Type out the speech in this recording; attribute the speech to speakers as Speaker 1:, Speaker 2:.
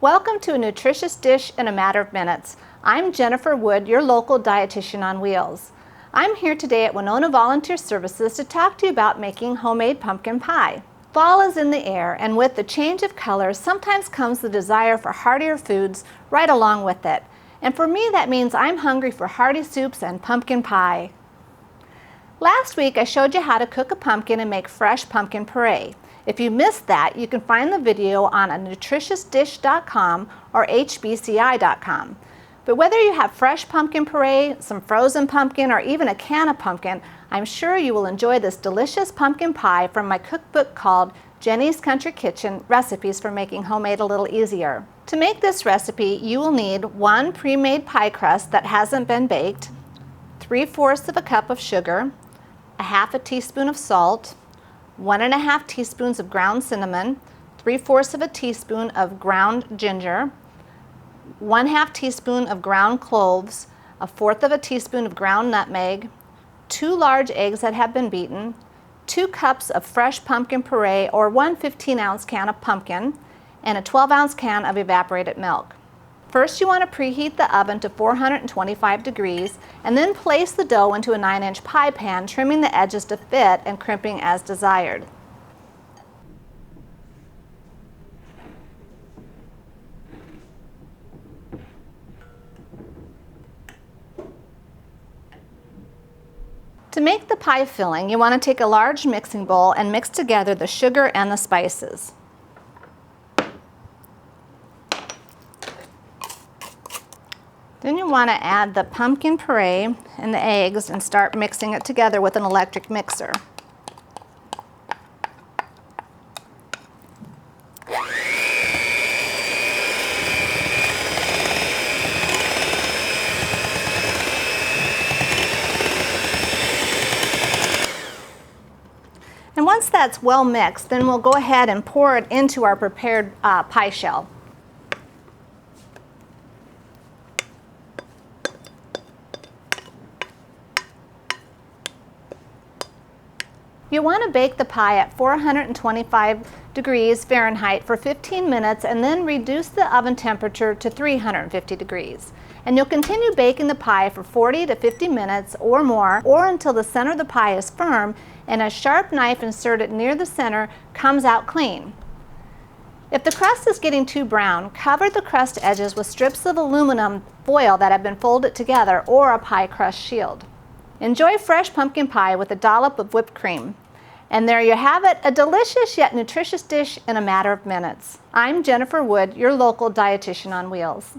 Speaker 1: Welcome to a nutritious dish in a matter of minutes. I'm Jennifer Wood, your local dietitian on wheels. I'm here today at Winona Volunteer Services to talk to you about making homemade pumpkin pie. Fall is in the air, and with the change of colors sometimes comes the desire for heartier foods right along with it. And for me, that means I'm hungry for hearty soups and pumpkin pie. Last week I showed you how to cook a pumpkin and make fresh pumpkin puree. If you missed that, you can find the video on nutritiousdish.com or hbci.com. But whether you have fresh pumpkin puree, some frozen pumpkin, or even a can of pumpkin, I'm sure you will enjoy this delicious pumpkin pie from my cookbook called Jenny's Country Kitchen: Recipes for Making Homemade a Little Easier. To make this recipe, you will need one pre-made pie crust that hasn't been baked, 3/4 of a cup of sugar, a half a teaspoon of salt, 1½ teaspoons of ground cinnamon, 3/4 of a teaspoon of ground ginger, 1/2 teaspoon of ground cloves, 1/4 of a teaspoon of ground nutmeg, 2 large eggs that have been beaten, 2 cups of fresh pumpkin puree or 1 15-ounce can of pumpkin, and a 12-ounce can of evaporated milk. First, you want to preheat the oven to 425 degrees and then place the dough into a 9-inch pie pan, trimming the edges to fit and crimping as desired. To make the pie filling, you want to take a large mixing bowl and mix together the sugar and the spices. Then you want to add the pumpkin puree and the eggs and start mixing it together with an electric mixer. And once that's well mixed, then we'll go ahead and pour it into our prepared pie shell. You want to bake the pie at 425 degrees Fahrenheit for 15 minutes and then reduce the oven temperature to 350 degrees. And you'll continue baking the pie for 40 to 50 minutes or more, or until the center of the pie is firm and a sharp knife inserted near the center comes out clean. If the crust is getting too brown, cover the crust edges with strips of aluminum foil that have been folded together or a pie crust shield. Enjoy fresh pumpkin pie with a dollop of whipped cream. And there you have it, a delicious yet nutritious dish in a matter of minutes. I'm Jennifer Wood, your local dietitian on wheels.